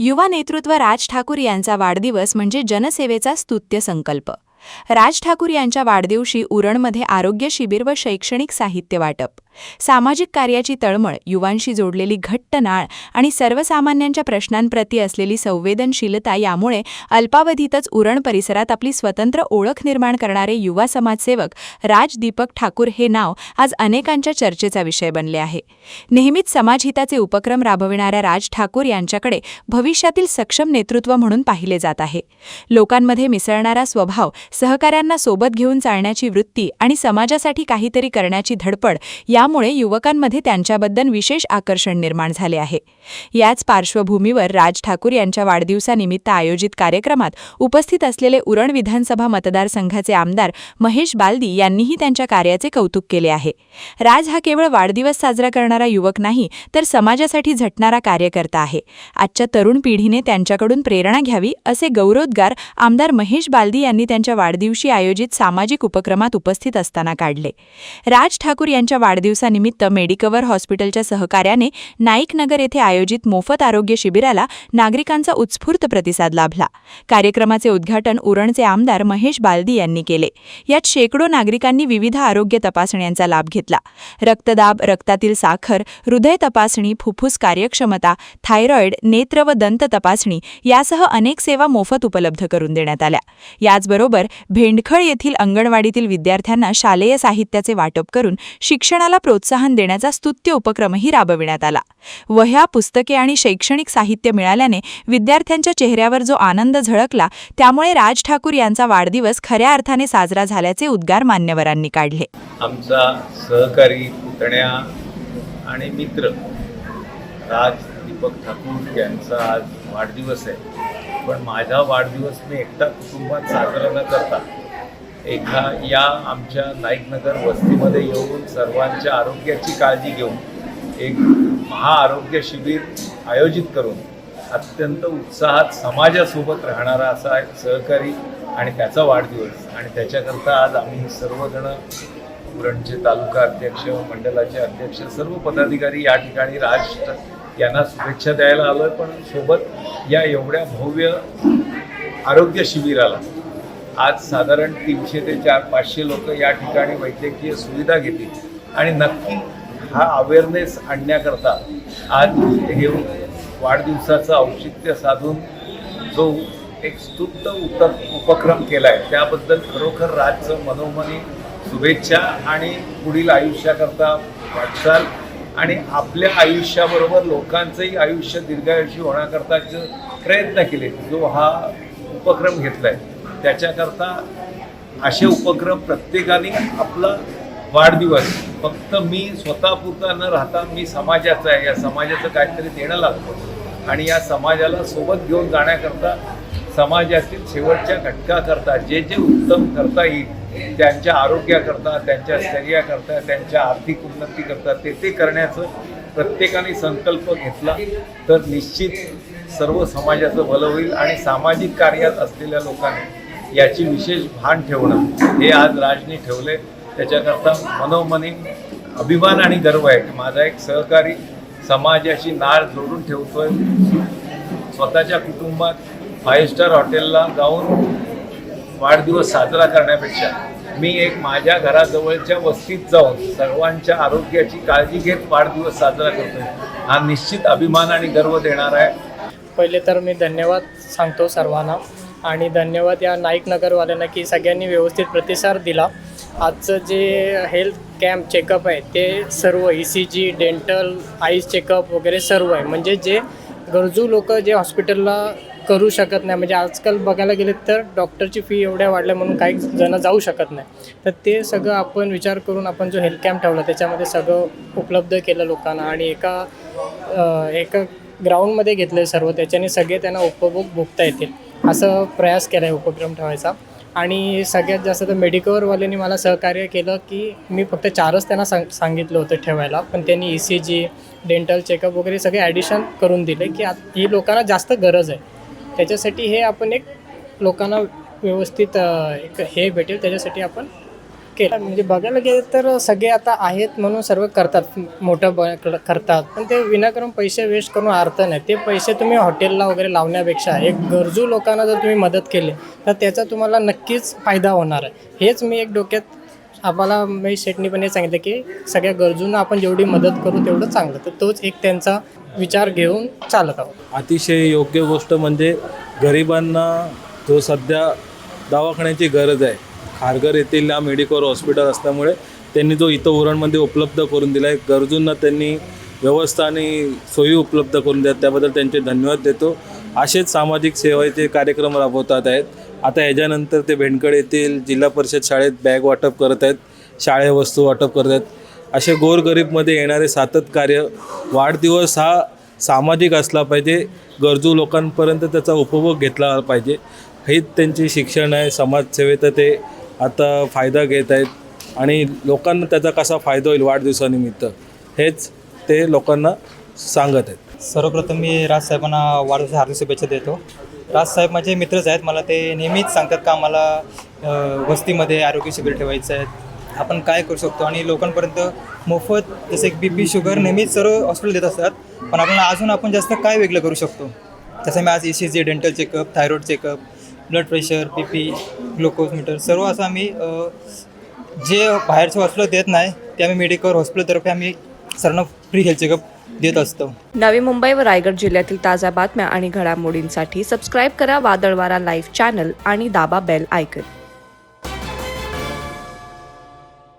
युवा नेतृत्व राज ठाकूर यांचा वाढदिवस म्हणजे जनसेवेचा स्तुत्य संकल्प. राज ठाकूर यांच्या वाढदिवशी उरणमध्ये आरोग्य शिबिर व शैक्षणिक साहित्य वाटप. सामाजिक कार्याची तळमळ, युवांशी जोडलेली घट्ट नाळ आणि सर्वसामान्यांच्या प्रश्नांप्रती असलेली संवेदनशीलता यामुळे अल्पावधीतच उरण परिसरात आपली स्वतंत्र ओळख निर्माण करणारे युवा समाजसेवक राज दीपक ठाकूर हे नाव आज अनेकांच्या चर्चेचा विषय बनले आहे. नेहमीच समाजहिताचे उपक्रम राबविणाऱ्या राज ठाकूर यांच्याकडे भविष्यातील सक्षम नेतृत्व म्हणून पाहिले जात आहे. लोकांमध्ये मिसळणारा स्वभाव, सहकाऱ्यांना सोबत घेऊन चालण्याची वृत्ती आणि समाजासाठी काहीतरी करण्याची धडपड यामुळे युवकांमध्ये त्यांच्याबद्दल विशेष आकर्षण निर्माण झाले आहे. याच पार्श्वभूमीवर राज ठाकूर यांच्या वाढदिवसानिमित्त आयोजित कार्यक्रमात उपस्थित असलेले उरण विधानसभा मतदारसंघाचे आमदार महेश बालदी यांनीही त्यांच्या कार्याचे कौतुक केले आहे. राज हा केवळ वाढदिवस साजरा करणारा युवक नाही, तर समाजासाठी झटणारा कार्यकर्ता आहे. आजच्या तरुण पिढीने त्यांच्याकडून प्रेरणा घ्यावी असे गौरवोद्गार आमदार महेश बालदी यांनी त्यांच्या वाढदिवशी आयोजित सामाजिक उपक्रमात उपस्थित असताना काढले. राज ठाकूर यांच्या वाढदिवसानिमित्त मेडिकवर हॉस्पिटलच्या सहकार्याने नाईक नगर येथे आयोजित मोफत आरोग्य शिबिराला नागरिकांचा उत्स्फूर्त प्रतिसाद लाभला. कार्यक्रमाचे उद्घाटन उरणचे आमदार महेश बालदी यांनी केले. यात शेकडो नागरिकांनी विविध आरोग्य तपासण्यांचा लाभ घेतला. रक्तदाब, रक्तातील साखर, हृदय तपासणी, फुफ्फुस कार्यक्षमता, थायरॉइड, नेत्र व दंत तपासणी यासह अनेक सेवा मोफत उपलब्ध करून देण्यात आल्या. याचबरोबर भेंडखळ येथील अंगणवाडीतील विद्यार्थ्यांना शालेय साहित्याचे वाटप करून शिक्षणाला प्रोत्साहन देण्याचा स्तुत्य उपक्रमही राबविण्यात आला. वह्या, पुस्तके आणि शैक्षणिक साहित्य मिळाल्याने विद्यार्थ्यांच्या चेहऱ्यावर जो आनंद झळकला, त्यामुळे राज ठाकूर यांचा वाढदिवस खऱ्या अर्थाने साजरा झाल्याचे उद्गार मान्यवरांनी काढले. आमचा सहकारी, पुतण्या आणि मित्र राज दीपक ठाकूर यांचा आज वाढदिवस आहे. पण माझा वाढदिवस मी एकटा कुटुंबात साजरा न करता या आमच्या नाईकनगर वस्तीमध्ये येऊन सर्वांच्या आरोग्याची काळजी घेऊन एक महाआरोग्य शिबिर आयोजित करून अत्यंत उत्साहात समाजासोबत राहणारा असा एक सहकारी आणि त्याचा वाढदिवस, आणि त्याच्याकरता आज आम्ही सर्वजण उरणचे तालुका अध्यक्ष, मंडलाचे अध्यक्ष, सर्व पदाधिकारी या ठिकाणी राज यांना शुभेच्छा द्यायला आलो. पण सोबत या एवढ्या भव्य आरोग्य शिबिराला आज साधारण 300 ते 500 लोक या ठिकाणी वैद्यकीय सुविधा घेतील, आणि नक्की हा अवेअरनेस आणण्याकरता आज हे वाढदिवसाचं औचित्य साधून जो एक स्तुत्य उपक्रम केला आहे, त्याबद्दल खरोखर राजचं मनोमनी शुभेच्छा. आणि पुढील आयुष्याकरता वाटचाल आणि आपल्या आयुष्याबरोबर लोकांचंही आयुष्य दीर्घायुषी होण्याकरताचे प्रयत्न केले. जो हा उपक्रम घेतला आहे त्याच्याकरता असे उपक्रम प्रत्येकाने आपला वाढदिवस फक्त मी स्वतःपुरता न राहता मी समाजाचा आहे, या समाजाचं काहीतरी देणं लागतं, आणि या समाजाला सोबत घेऊन जाण्याकरता समाजातील शेवटच्या घटकाकरता जे जे उत्तम करता येईल, त्यांच्या आरोग्याकरता, त्यांच्या स्थैर्याकरता, त्यांच्या आर्थिक उन्नतीकरता ते करण्याचं प्रत्येकाने संकल्प घेतला तर निश्चित सर्व समाजाचं भलं होईल. आणि सामाजिक कार्यात असलेल्या लोकांनी याची विशेष भान ठेवणं हे आज राजनी ठेवले. त्याच्याकरता मनोमनी अभिमान आणि गर्व आहे की माझा एक सहकारी समाजाशी नाळ जोडून ठेवतोय. स्वतःच्या कुटुंबात 5 स्टार हॉटेलला जाऊन वाढदिवस साजरा करण्यापेक्षा मी एक माझ्या घराजवळच्या वस्तीत जाऊन सर्वांच्या आरोग्याची काळजी घेत वाढदिवस साजरा करतोय. हा निश्चित अभिमान आणि गर्व देणार आहे. पहिले तर मी धन्यवाद सांगतो सर्वांना, आणि धन्यवाद या नाईक नगरवाल्यांना की सगळ्यांनी व्यवस्थित प्रतिसाद दिला. आजचं जे हेल्थ कॅम्प चेकअप आहे ते सर्व ECG, डेंटल, आईज चेकअप वगैरे सर्व आहे. म्हणजे जे गरजू लोक जे हॉस्पिटलला करू शकत नाही, म्हणजे आजकाल बघायला गेले तर डॉक्टरची फी एवढ्या वाढल्या म्हणून काही जण जाऊ शकत नाही, तर ते सगळं आपण विचार करून आपण जो हेल्थ कॅम्प ठेवला त्याच्यामध्ये सगळं उपलब्ध केलं लोकांना, आणि एका ग्राउंडमध्ये घेतलं सर्व. त्याच्याने सगळे त्यांना उपभोग भोगता येतील असं प्रयास केला आहे उपक्रम ठेवायचा. आणि सगळ्यात जास्त तर मेडिकवरवाल्यांनी मला सहकार्य केलं की मी फक्त 4च त्यांना सांगितलं होतं ठेवायला, पण त्यांनी ECG, डेंटल चेकअप वगैरे सगळे ॲडिशन करून दिले की ही लोकांना जास्त गरज आहे. त्याच्यासाठी हे आपण एक लोकांना व्यवस्थित एक हे भेटेल, त्याच्यासाठी आपण केलं. म्हणजे बघायला गेलं तर सगळे आता आहेत म्हणून सर्व करतात, करतात, पण ते विनाकारण पैसे वेस्ट करून अर्थ नाही. ते पैसे तुम्ही हॉटेलला वगैरे लावण्यापेक्षा एक गरजू लोकांना जर तुम्ही मदत केली तर त्याचा तुम्हाला नक्कीच फायदा होणार आहे. हेच मी एक डोक्यात आम्हाला मी शेटनी पण हे सांगितलं की सगळ्या गरजूंना आपण जेवढी मदत करू तेवढं चांगलं. तर तोच एक त्यांचा विचार घेऊन चालत आहोत. अतिशय योग्य गोष्ट म्हणजे गरिबांना जो सध्या दवाखान्याची गरज आहे, खारघर येथील मेडिकल हॉस्पिटल असल्यामुळे त्यांनी जो इथं उरणमध्ये उपलब्ध करून दिला आहे. गरजूंना त्यांनी व्यवस्था आणि सोयी उपलब्ध करून द्या, त्याबद्दल त्यांचे धन्यवाद देतो. असेच सामाजिक सेवेचे कार्यक्रम राबवतात आहेत. आता ह्याच्यानंतर ते भेंडकड येथील जिल्हा परिषद शाळेत बॅग वाटप करत आहेत, शाळेत वस्तू वाटप करत आहेत. असे गोरगरीबमध्ये येणारे सातत कार्य. वाढदिवस हा सामाजिक असला पाहिजे, गरजू लोकांपर्यंत त्याचा उपभोग घेतला पाहिजे. हेच त्यांची शिक्षण आहे समाजसेवेत. ते आता फायदा घेत आहेत आणि लोकांना त्याचा कसा फायदा होईल वाढदिवसानिमित्त हेच ते लोकांना सांगत आहेत. सर्वप्रथम मी राजसाहेबांना वाढदिवसाच्या हार्दिक शुभेच्छा देतो. राजसाहेब माझे मित्रच आहेत. मला ते नेहमीच सांगतात का आम्हाला वस्तीमध्ये आरोग्य शिबिर ठेवायचं आहे, आपण काय करू शकतो आणि लोकांपर्यंत मोफत जसे की BP शुगर नेहमीच सर्व हॉस्पिटल देत असतात, पण आपल्याला अजून आपण जास्त काय वेगळं करू शकतो. तसं मी आज ECG, dental checkup, thyroid checkup, blood pressure, BP, glucose meter सर्व असं आम्ही जे बाहेरचं हॉस्पिटल देत नाही ते आम्ही मेडिकल हॉस्पिटलतर्फे आम्ही सर्वांना फ्री हेल्थ चेकअप देत असतो. नवी मुंबई व रायगड जिल्ह्यातील ताज्या बातम्या आणि घडामोडींसाठी सबस्क्राईब करा वादळवारा लाईव्ह चॅनल आणि दाबा बेल आयकन.